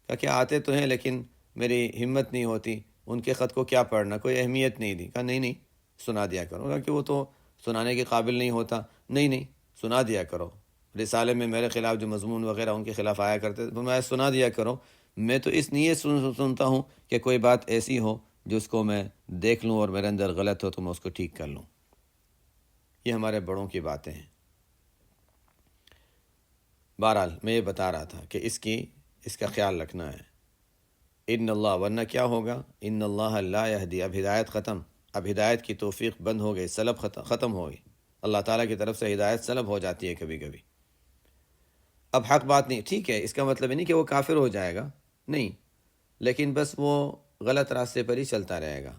کہا کہ آتے تو ہیں لیکن میری ہمت نہیں ہوتی، ان کے خط کو کیا پڑھنا، کوئی اہمیت نہیں دی۔ کہا نہیں نہیں، سنا دیا کرو۔ کہا کہ وہ تو سنانے کے قابل نہیں ہوتا۔ نہیں نہیں، سنا دیا کرو، رسالے میں میرے خلاف جو مضمون وغیرہ ان کے خلاف آیا کرتے تو میں سنا دیا کرو، میں تو اس نیت سنتا ہوں کہ کوئی بات ایسی ہو جس کو میں دیکھ لوں اور میرے اندر غلط ہو تو میں اس کو ٹھیک کر لوں۔ یہ ہمارے بڑوں کی باتیں ہیں۔ بہرحال میں یہ بتا رہا تھا کہ اس کا خیال رکھنا ہے۔ ان اللہ، ورنہ کیا ہوگا، ان اللہ لا یہدی، اب ہدایت ختم، اب ہدایت کی توفیق بند ہو گئی، سلب ختم ہو گئی، اللہ تعالیٰ کی طرف سے ہدایت سلب ہو جاتی ہے کبھی کبھی۔ اب حق بات نہیں، ٹھیک ہے، اس کا مطلب نہیں کہ وہ کافر ہو جائے گا، نہیں، لیکن بس وہ غلط راستے پر ہی چلتا رہے گا،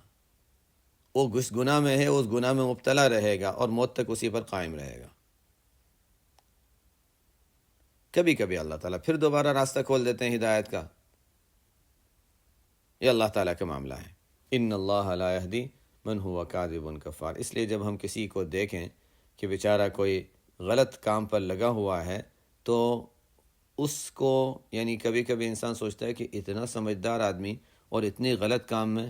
وہ جس گناہ میں ہے اس گناہ میں مبتلا رہے گا اور موت تک اسی پر قائم رہے گا۔ کبھی کبھی اللہ تعالیٰ پھر دوبارہ راستہ کھول دیتے ہیں ہدایت کا، یہ اللہ تعالیٰ کا معاملہ ہے۔ ان اللہ لا یہدی من هو کاذب کفار، اس لیے جب ہم کسی کو دیکھیں کہ بیچارہ کوئی غلط کام پر لگا ہوا ہے تو اس کو، یعنی کبھی کبھی انسان سوچتا ہے کہ اتنا سمجھدار آدمی اور اتنی غلط کام میں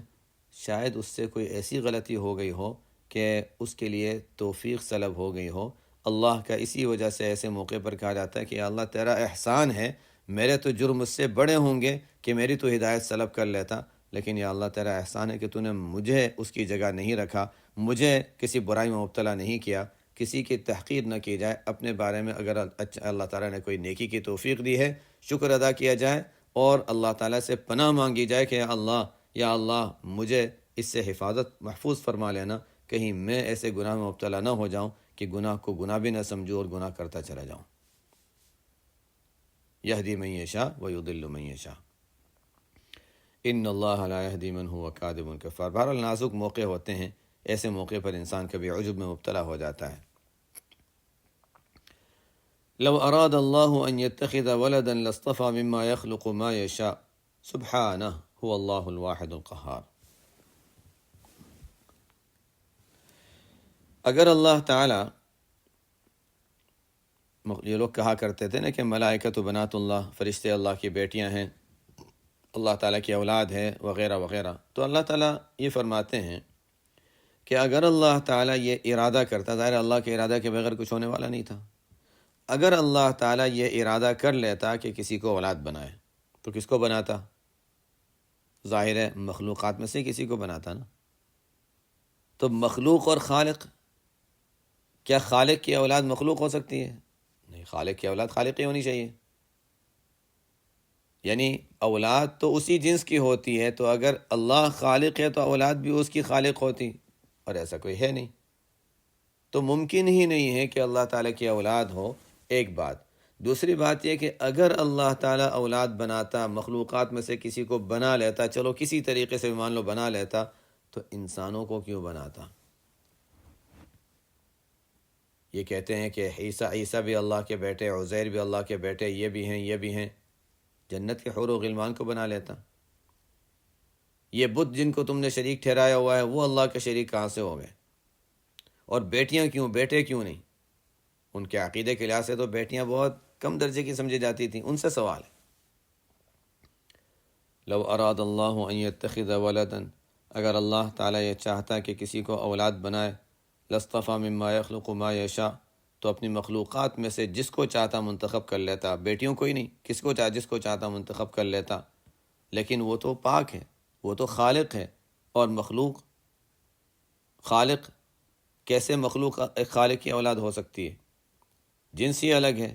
شاید اس سے کوئی ایسی غلطی ہو گئی ہو کہ اس کے لیے توفیق سلب ہو گئی ہو۔ اللہ کا اسی وجہ سے ایسے موقع پر کہا جاتا ہے کہ یا اللہ تیرا احسان ہے، میرے تو جرم اس سے بڑے ہوں گے کہ میری تو ہدایت سلب کر لیتا، لیکن یا اللہ تیرا احسان ہے کہ تو نے مجھے اس کی جگہ نہیں رکھا، مجھے کسی برائی میں مبتلا نہیں کیا، کسی کی تحقیر نہ کی جائے، اپنے بارے میں اگر اللہ تعالیٰ نے کوئی نیکی کی توفیق دی ہے شکر ادا کیا جائے اور اللہ تعالیٰ سے پناہ مانگی جائے کہ یا اللہ مجھے اس سے حفاظت محفوظ فرما لینا، کہیں میں ایسے گناہ میں مبتلا نہ ہو جاؤں کہ گناہ کو گناہ بھی نہ سمجھوں اور گناہ کرتا چلا جاؤں۔ یہدی من یشاء ویضل من یشاء، ان اللہ لا یہدی من هو کاذب کفار۔ بہرحال نازک موقع ہوتے ہیں، ایسے موقع پر انسان کبھی عجب میں مبتلا ہو جاتا ہے۔ لو اراد اللہ ان يتخذ ولدا لاصطفى مما يخلق ما يشاء سبحانہ هو اللہ الواحد القہار۔ اگر اللہ تعالیٰ، یہ لوگ کہا کرتے تھے نا کہ ملائکۃ بنات اللہ، فرشتے اللہ کی بیٹیاں ہیں، اللہ تعالیٰ کی اولاد ہے وغیرہ وغیرہ، تو اللہ تعالیٰ یہ فرماتے ہیں کہ اگر اللہ تعالیٰ یہ ارادہ کرتا، ظاہر اللہ کے ارادہ کے بغیر کچھ ہونے والا نہیں تھا، اگر اللہ تعالیٰ یہ ارادہ کر لیتا کہ کسی کو اولاد بنائے تو کس کو بناتا؟ ظاہر ہے مخلوقات میں سے کسی کو بناتا نا۔ تو مخلوق اور خالق، کیا خالق کی اولاد مخلوق ہو سکتی ہے؟ نہیں، خالق کی اولاد خالق ہی ہونی چاہیے۔ یعنی اولاد تو اسی جنس کی ہوتی ہے، تو اگر اللہ خالق ہے تو اولاد بھی اس کی خالق ہوتی، اور ایسا کوئی ہے نہیں، تو ممکن ہی نہیں ہے کہ اللہ تعالیٰ کی اولاد ہو۔ ایک بات، دوسری بات یہ کہ اگر اللہ تعالیٰ اولاد بناتا، مخلوقات میں سے کسی کو بنا لیتا، چلو کسی طریقے سے مان لو بنا لیتا، تو انسانوں کو کیوں بناتا؟ یہ کہتے ہیں کہ عیسیٰ بھی اللہ کے بیٹے، عزیر بھی اللہ کے بیٹے، یہ بھی ہیں یہ بھی ہیں، جنت کے حور و غلمان کو بنا لیتا۔ یہ بت جن کو تم نے شریک ٹھہرایا ہوا ہے وہ اللہ کے شریک کہاں سے ہو گئے؟ اور بیٹیاں کیوں، بیٹے کیوں نہیں؟ ان کے عقیدے کے لحاظ سے تو بیٹیاں بہت کم درجے کی سمجھی جاتی تھیں۔ ان سے سوال ہے، لو اراد اللہ ان یتخذ ولدا، اگر اللہ تعالیٰ یہ چاہتا کہ کسی کو اولاد بنائے، لاصطفیٰ مما یخلق ما یشاء، تو اپنی مخلوقات میں سے جس کو چاہتا منتخب کر لیتا، بیٹیوں کو ہی نہیں، جس کو چاہتا منتخب کر لیتا۔ لیکن وہ تو پاک ہے، وہ تو خالق ہے، اور مخلوق خالق کیسے مخلوق ایک خالق کی اولاد ہو سکتی ہے؟ جنس ہی الگ ہے۔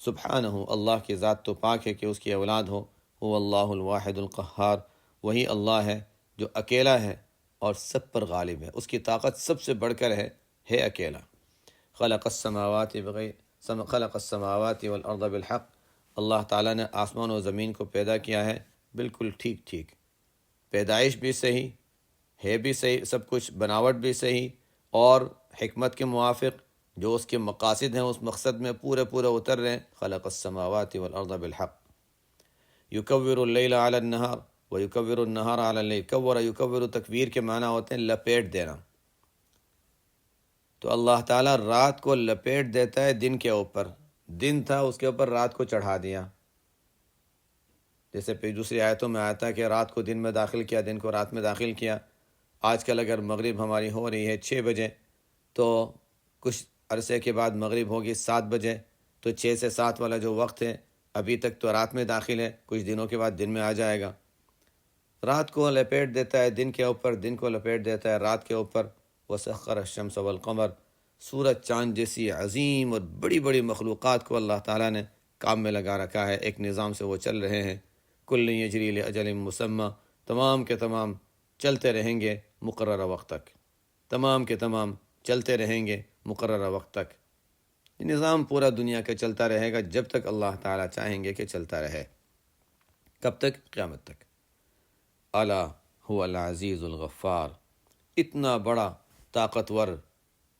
سبحانہ، اللہ کی ذات تو پاک ہے کہ اس کی اولاد ہو۔ هو اللہ الواحد القہار، وہی اللہ ہے جو اکیلا ہے اور سب پر غالب ہے، اس کی طاقت سب سے بڑھ کر ہے اکیلا۔ خلق السماوات والارض بالحق، اللہ تعالیٰ نے آسمان و زمین کو پیدا کیا ہے بالکل ٹھیک ٹھیک، پیدائش بھی صحیح ہے، بھی صحیح، سب کچھ بناوٹ بھی صحیح، اور حکمت کے موافق جو اس کے مقاصد ہیں اس مقصد میں پورے اتر رہے ہیں۔ خلق السماوات والارض بالحق یکور اللیل علی النہار ویکور النہار علی اللیل، کور یکور تکویر کے معنی ہوتے ہیں لپیٹ دینا، تو اللہ تعالیٰ رات کو لپیٹ دیتا ہے دن کے اوپر، دن تھا اس کے اوپر رات کو چڑھا دیا، جیسے پھر دوسری آیتوں میں آتا ہے کہ رات کو دن میں داخل کیا، دن کو رات میں داخل کیا۔ آج کل اگر مغرب ہماری ہو رہی ہے 6 بجے، تو کچھ عرصے کے بعد مغرب ہوگی 7 بجے، تو 6 سے 7 والا جو وقت ہے ابھی تک تو رات میں داخل ہے، کچھ دنوں کے بعد دن میں آ جائے گا۔ رات کو لپیٹ دیتا ہے دن کے اوپر، دن کو لپیٹ دیتا ہے رات کے اوپر۔ وسخر الشمس والقمر، سورج چاند جیسی عظیم اور بڑی بڑی مخلوقات کو اللہ تعالیٰ نے کام میں لگا رکھا ہے، ایک نظام سے وہ چل رہے ہیں۔ کل یجری لاجل مسمى، تمام کے تمام چلتے رہیں گے مقررہ وقت تک، تمام کے تمام چلتے رہیں گے مقررہ وقت تک۔ یہ نظام پورا دنیا کا چلتا رہے گا جب تک اللہ تعالیٰ چاہیں گے کہ چلتا رہے۔ کب تک؟ قیامت تک۔ الا هو العزیز الغفار، اتنا بڑا طاقتور،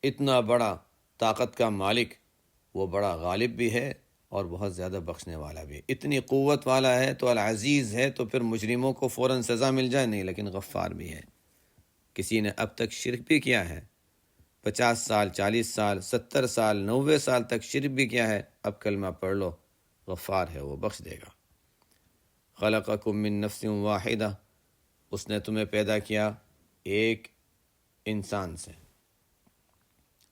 اتنا بڑا طاقت کا مالک، وہ بڑا غالب بھی ہے اور بہت زیادہ بخشنے والا بھی ہے۔ اتنی قوت والا ہے تو العزیز ہے، تو پھر مجرموں کو فوراً سزا مل جائے نہیں، لیکن غفار بھی ہے۔ کسی نے اب تک شرک بھی کیا ہے، 50 سال، 40 سال، 70 سال، 90 سال تک شرک بھی کیا ہے، اب کلمہ پڑھ لو، غفار ہے، وہ بخش دے گا۔ خلقکم من نفس واحدہ، اس نے تمہیں پیدا کیا ایک انسان سے۔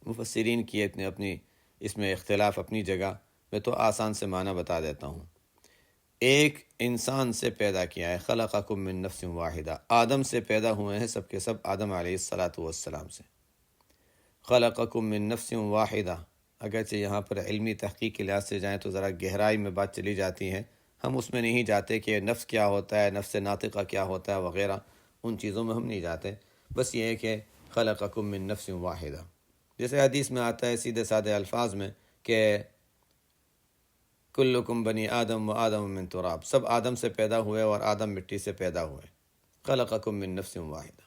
مفسرین کی اپنی اس میں اختلاف اپنی جگہ، میں تو آسان سے معنی بتا دیتا ہوں۔ ایک انسان سے پیدا کیا ہے، خلقکم من نفس واحدہ، آدم سے پیدا ہوئے ہیں سب کے سب، آدم علیہ السلام سے۔ خلقکم من نفس واحدہ، اگرچہ یہاں پر علمی تحقیق کے لحاظ سے جائیں تو ذرا گہرائی میں بات چلی جاتی ہے، ہم اس میں نہیں جاتے کہ نفس کیا ہوتا ہے، نفس ناطقہ کیا ہوتا ہے وغیرہ، ان چیزوں میں ہم نہیں جاتے، بس یہ ہے کہ خلقکم من نفس واحدہ، جیسے حدیث میں آتا ہے سیدھے سادے الفاظ میں کہ کلکم بنی آدم و آدم من تراب، سب آدم سے پیدا ہوئے اور آدم مٹی سے پیدا ہوئے۔ خلقکم من نفس واحدہ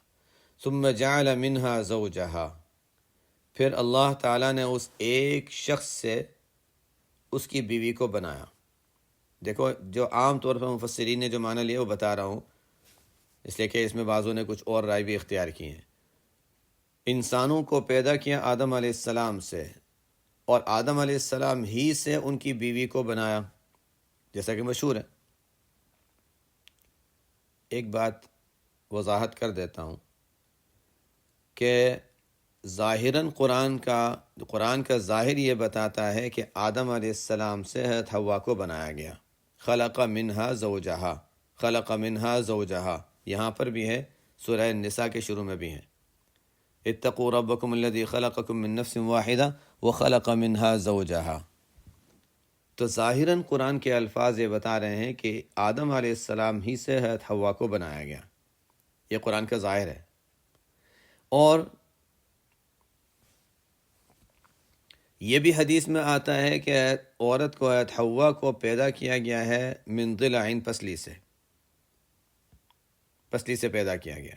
ثم جعل منها زوجہا، پھر اللہ تعالیٰ نے اس ایک شخص سے اس کی بیوی کو بنایا۔ دیکھو جو عام طور پر مفسرین نے جو معنی لیا وہ بتا رہا ہوں، اس لیے کہ اس میں بعضوں نے کچھ اور رائے بھی اختیار کی ہیں۔ انسانوں کو پیدا کیا آدم علیہ السلام سے، اور آدم علیہ السلام ہی سے ان کی بیوی کو بنایا، جیسا کہ مشہور ہے۔ ایک بات وضاحت کر دیتا ہوں کہ ظاہراً قرآن کا ظاہر یہ بتاتا ہے کہ آدم علیہ السلام سے حضرت حوا کو بنایا گیا۔ خلق منہا زوجہا، خلق منہا زوجہا، یہاں پر بھی ہے، سورہ النساء کے شروع میں بھی ہے، اتقوا ربکم الذی خلقکم من نفس واحدہ وخلق منہا زوجہا۔ تو ظاہراً قرآن کے الفاظ یہ بتا رہے ہیں کہ آدم علیہ السلام ہی سے حضرت حوا کو بنایا گیا، یہ قرآن کا ظاہر ہے۔ اور یہ بھی حدیث میں آتا ہے کہ عورت کو، حضرت حوا کو پیدا کیا گیا ہے من ضلع، پسلی سے، پسلی سے پیدا کیا گیا۔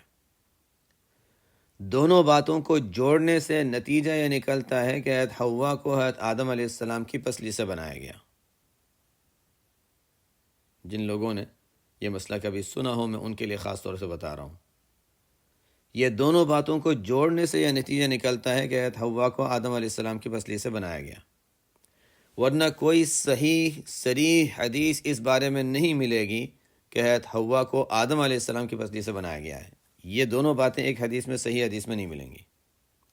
دونوں باتوں کو جوڑنے سے نتیجہ یہ نکلتا ہے کہ حضرت حوا کو حضرت آدم علیہ السلام کی پسلی سے بنایا گیا۔ جن لوگوں نے یہ مسئلہ کبھی سنا ہو، میں ان کے لیے خاص طور سے بتا رہا ہوں، یہ دونوں باتوں کو جوڑنے سے یہ نتیجہ نکلتا ہے کہ حضرت حوا کو آدم علیہ السلام کی پسلی سے بنایا گیا، ورنہ کوئی صحیح صریح حدیث اس بارے میں نہیں ملے گی کہ حضرت حوا کو آدم علیہ السلام کی پسلی سے بنایا گیا ہے۔ یہ دونوں باتیں ایک حدیث میں، صحیح حدیث میں نہیں ملیں گی۔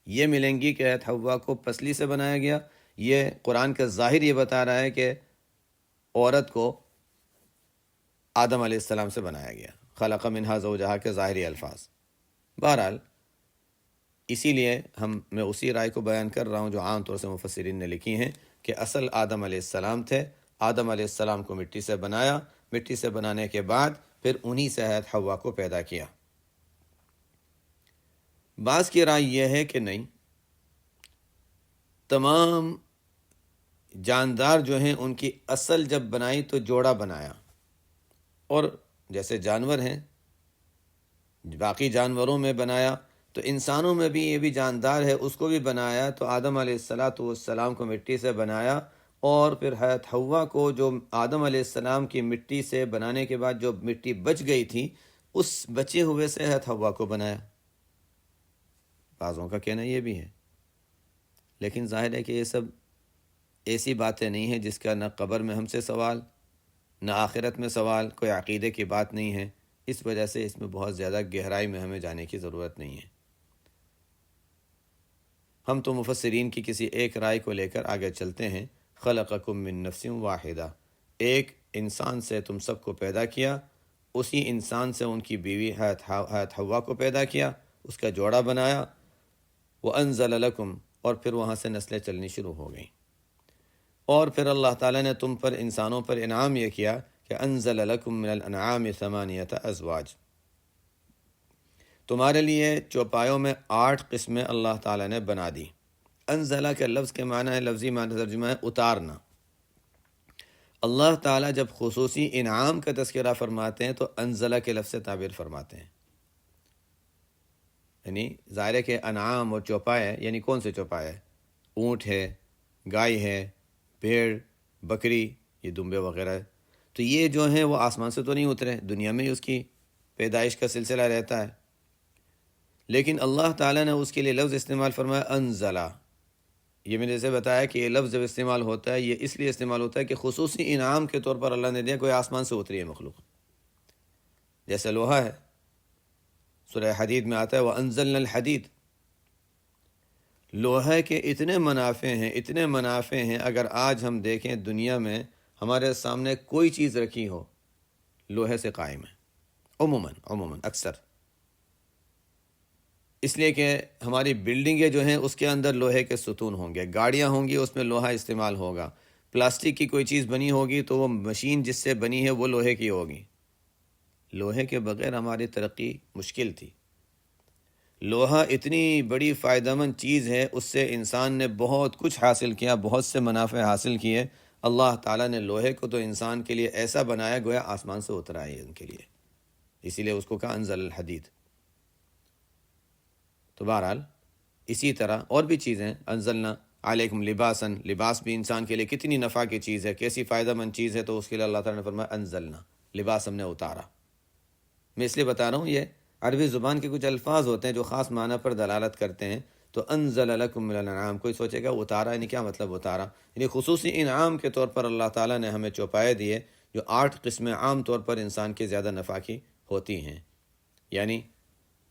یہ ملیں گی کہ حضرت حوا کو پسلی سے بنایا گیا، یہ قرآن کا ظاہر یہ بتا رہا ہے کہ عورت کو آدم علیہ السلام سے بنایا گیا، خلق منہا زوجہا کے ظاہری الفاظ۔ بہرحال اسی لیے میں اسی رائے کو بیان کر رہا ہوں جو عام طور سے مفسرین نے لکھی ہیں کہ اصل آدم علیہ السلام تھے، آدم علیہ السلام کو مٹی سے بنایا، مٹی سے بنانے کے بعد پھر انہی سے حضرت حوا کو پیدا کیا۔ بعض کی رائے یہ ہے کہ نہیں، تمام جاندار جو ہیں ان کی اصل جب بنائی تو جوڑا بنایا، اور جیسے جانور ہیں باقی جانوروں میں بنایا تو انسانوں میں بھی یہ بھی جاندار ہے، اس کو بھی بنایا، تو آدم علیہ السلام کو مٹی سے بنایا، اور پھر حضرت حوا کو جو آدم علیہ السلام کی مٹی سے بنانے کے بعد جو مٹی بچ گئی تھی، اس بچے ہوئے سے حضرت حوا کو بنایا۔ بعضوں کا کہنا یہ بھی ہے، لیکن ظاہر ہے کہ یہ سب ایسی باتیں نہیں ہیں جس کا نہ قبر میں ہم سے سوال، نہ آخرت میں سوال، کوئی عقیدے کی بات نہیں ہے، اس وجہ سے اس میں بہت زیادہ گہرائی میں ہمیں جانے کی ضرورت نہیں ہے۔ ہم تو مفسرین کی کسی ایک رائے کو لے کر آگے چلتے ہیں۔ خلقکم من نفس واحدہ، ایک انسان سے تم سب کو پیدا کیا، اسی انسان سے ان کی بیوی حضرت حوا کو پیدا کیا، اس کا جوڑا بنایا، وَأَنزَلَ لَكُمْ، اور پھر وہاں سے نسلیں چلنی شروع ہو گئیں۔ اور پھر اللہ تعالیٰ نے تم پر، انسانوں پر انعام یہ کیا کہ انزل لکم من الانعام ثمانیۃ ازواج، تمہارے لیے چوپایوں میں 8 قسمیں اللہ تعالیٰ نے بنا دی۔ انزلہ کے لفظ کے معنی ہے، لفظی معنی ترجمہ ہے اتارنا۔ اللہ تعالیٰ جب خصوصی انعام کا تذکرہ فرماتے ہیں تو انزلہ کے لفظ سے تعبیر فرماتے ہیں، یعنی ظاہر ہے کہ انعام اور چوپائے، یعنی کون سے چوپائے؟ اونٹ ہے، گائے ہے، بھیڑ، بکری، یہ دمبے وغیرہ، تو یہ جو ہیں وہ آسمان سے تو نہیں اترے، دنیا میں ہی اس کی پیدائش کا سلسلہ رہتا ہے، لیکن اللہ تعالیٰ نے اس کے لیے لفظ استعمال فرمایا انزلہ۔ یہ میں نے جیسے بتایا کہ یہ لفظ جب استعمال ہوتا ہے، یہ اس لیے استعمال ہوتا ہے کہ خصوصی انعام کے طور پر اللہ نے دیا، کوئی آسمان سے اتری ہے مخلوق، جیسے لوہا ہے، سورہ حدید میں آتا ہے وَأَنزَلْنَا الْحَدِيدَ، لوہے کے اتنے منافع ہیں، اتنے منافع ہیں، اگر آج ہم دیکھیں دنیا میں ہمارے سامنے کوئی چیز رکھی ہو لوہے سے قائم ہے، عموماً اکثر، اس لیے کہ ہماری بلڈنگیں جو ہیں اس کے اندر لوہے کے ستون ہوں گے، گاڑیاں ہوں گی اس میں لوہا استعمال ہوگا، پلاسٹک کی کوئی چیز بنی ہوگی تو وہ مشین جس سے بنی ہے وہ لوہے کی ہوگی۔ لوہے کے بغیر ہماری ترقی مشکل تھی۔ لوہا اتنی بڑی فائدہ مند چیز ہے، اس سے انسان نے بہت کچھ حاصل کیا، بہت سے منافع حاصل کیے۔ اللہ تعالیٰ نے لوہے کو تو انسان کے لیے ایسا بنایا گویا آسمان سے اترا ہے ان کے لیے، اسی لیے اس کو کہا انزل الحدید۔ تو بہرحال اسی طرح اور بھی چیزیں، انزلنا علیکم لباسا، لباس بھی انسان کے لیے کتنی نفع کی چیز ہے، کیسی فائدہ مند چیز ہے، تو اس کے لیے اللہ تعالیٰ نے فرمایا انزلنا، لباس ہم نے اتارا۔ میں اس لیے بتا رہا ہوں، یہ عربی زبان کے کچھ الفاظ ہوتے ہیں جو خاص معنی پر دلالت کرتے ہیں۔ تو انزل لکم من الانعام، کوئی سوچے گا اتارا یعنی کیا مطلب اتارا؟ یعنی خصوصی انعام کے طور پر اللہ تعالیٰ نے ہمیں چوپائے دیے، جو 8 قسمیں عام طور پر انسان کے زیادہ نفع کی ہوتی ہیں، یعنی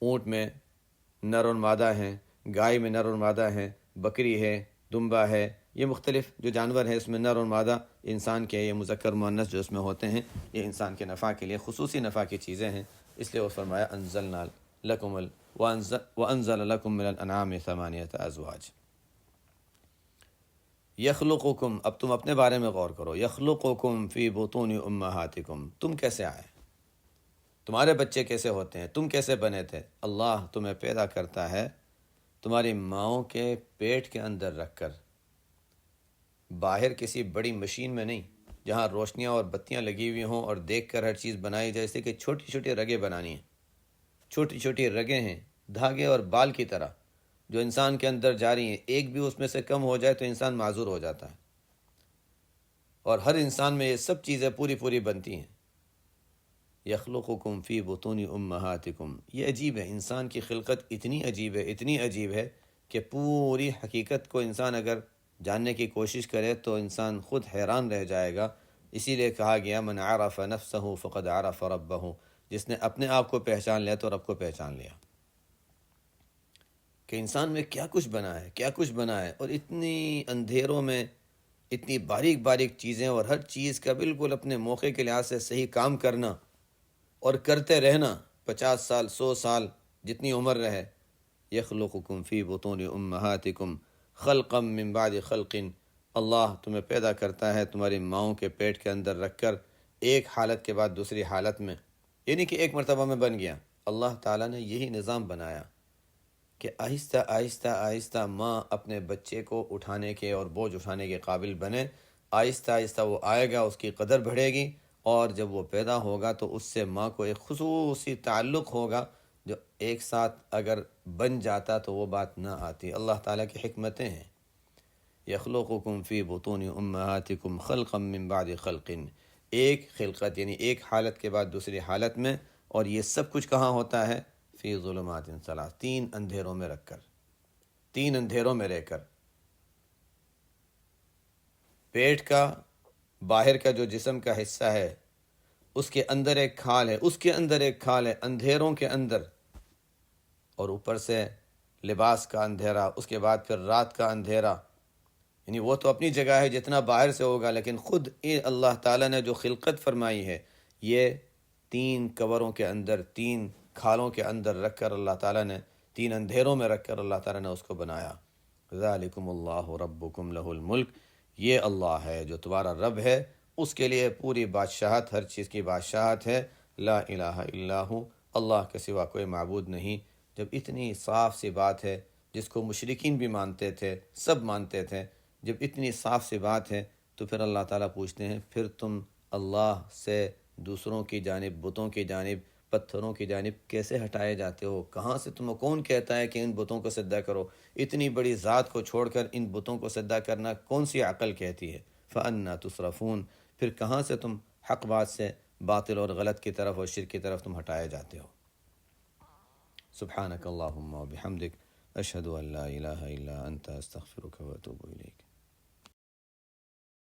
اونٹ میں نر اور مادہ ہیں، گائے میں نر اور مادہ ہیں، بکری ہے، دمبا ہے، یہ مختلف جو جانور ہیں اس میں نر اور مادہ انسان کے، یہ مذکر مؤنث جو اس میں ہوتے ہیں، یہ انسان کے نفع کے لیے خصوصی نفع کی چیزیں ہیں، اس لیے وہ فرمایا انزلنا لکم وانزل لکم من الانعام ثمانیۃ ازواج۔ یخلقکم، اب تم اپنے بارے میں غور کرو، یخلقکم فی بطون امہاتکم، تم کیسے آئے، تمہارے بچے کیسے ہوتے ہیں، تم کیسے بنے تھے؟ اللہ تمہیں پیدا کرتا ہے تمہاری ماؤں کے پیٹ کے اندر رکھ کر، باہر کسی بڑی مشین میں نہیں جہاں روشنیاں اور بتیاں لگی ہوئی ہوں اور دیکھ کر ہر چیز بنائی جائے، جیسے کہ چھوٹی چھوٹی رگیں بنانی ہیں، چھوٹی چھوٹی رگیں ہیں دھاگے اور بال کی طرح جو انسان کے اندر جاری ہیں، ایک بھی اس میں سے کم ہو جائے تو انسان معذور ہو جاتا ہے، اور ہر انسان میں یہ سب چیزیں پوری پوری بنتی ہیں۔ یخلقکم فی بطون امہاتکم، یہ عجیب ہے، انسان کی خلقت اتنی عجیب ہے، اتنی عجیب ہے کہ پوری حقیقت کو انسان اگر جاننے کی کوشش کرے تو انسان خود حیران رہ جائے گا۔ اسی لیے کہا گیا من عرف نفسہ فقد عرف ربہ، جس نے اپنے آپ کو پہچان لیا تو رب کو پہچان لیا، کہ انسان میں کیا کچھ بنا ہے، کیا کچھ بنا ہے، اور اتنی اندھیروں میں اتنی باریک باریک چیزیں، اور ہر چیز کا بالکل اپنے موقع کے لحاظ سے صحیح کام کرنا اور کرتے رہنا، 50 سال 100 سال جتنی عمر رہے۔ یخلقکم فی بطون امہاتکم خلقا من بعد خلق، اللہ تمہیں پیدا کرتا ہے تمہاری ماؤں کے پیٹ کے اندر رکھ کر، ایک حالت کے بعد دوسری حالت میں، یعنی کہ ایک مرتبہ میں بن گیا۔ اللہ تعالیٰ نے یہی نظام بنایا کہ آہستہ آہستہ آہستہ ماں اپنے بچے کو اٹھانے کے اور بوجھ اٹھانے کے قابل بنے، آہستہ آہستہ وہ آئے گا، اس کی قدر بڑھے گی، اور جب وہ پیدا ہوگا تو اس سے ماں کو ایک خصوصی تعلق ہوگا جو ایک ساتھ اگر بن جاتا تو وہ بات نہ آتی۔ اللہ تعالیٰ کی حکمتیں ہیں۔ یخلقکم فی بطون امہاتکم خلقا من بعد خلق، ایک خلقت یعنی ایک حالت کے بعد دوسری حالت میں، اور یہ سب کچھ کہاں ہوتا ہے؟ فی ظلمات ثلاث، تین اندھیروں میں رکھ کر، تین اندھیروں میں رہ کر۔ پیٹ کا باہر کا جو جسم کا حصہ ہے اس کے اندر ایک کھال ہے، اس کے اندر ایک کھال ہے اندھیروں کے اندر، اور اوپر سے لباس کا اندھیرا، اس کے بعد پھر رات کا اندھیرا، یعنی وہ تو اپنی جگہ ہے جتنا باہر سے ہوگا، لیکن خود اللہ تعالیٰ نے جو خلقت فرمائی ہے یہ تین کوروں کے اندر، تین کھالوں کے اندر رکھ کر اللہ تعالیٰ نے، تین اندھیروں میں رکھ کر اللہ تعالیٰ نے اس کو بنایا۔ ذالکم اللہ ربکم لہ الملک، یہ اللہ ہے جو تمہارا رب ہے، اس کے لیے پوری بادشاہت، ہر چیز کی بادشاہت ہے۔ لا الہ الا ہو، اللہ کے سوا کوئی معبود نہیں۔ جب اتنی صاف سی بات ہے جس کو مشرکین بھی مانتے تھے، سب مانتے تھے، جب اتنی صاف سی بات ہے تو پھر اللہ تعالیٰ پوچھتے ہیں پھر تم اللہ سے دوسروں کی جانب، بتوں کی جانب، پتھروں کی جانب کیسے ہٹائے جاتے ہو؟ کہاں سے تمہیں کون کہتا ہے کہ ان بتوں کو سجدہ کرو؟ اتنی بڑی ذات کو چھوڑ کر ان بتوں کو سجدہ کرنا کون سی عقل کہتی ہے؟ فَأَنَّا تُصْرَفُونَ، پھر کہاں سے تم حق بات سے باطل اور غلط کی طرف اور شرک کی طرف تم ہٹائے جاتے ہو؟ سبحانک اللہم و بحمدک، اشہد ان لا الہ الا انت، استغفرک و اتوب الیک۔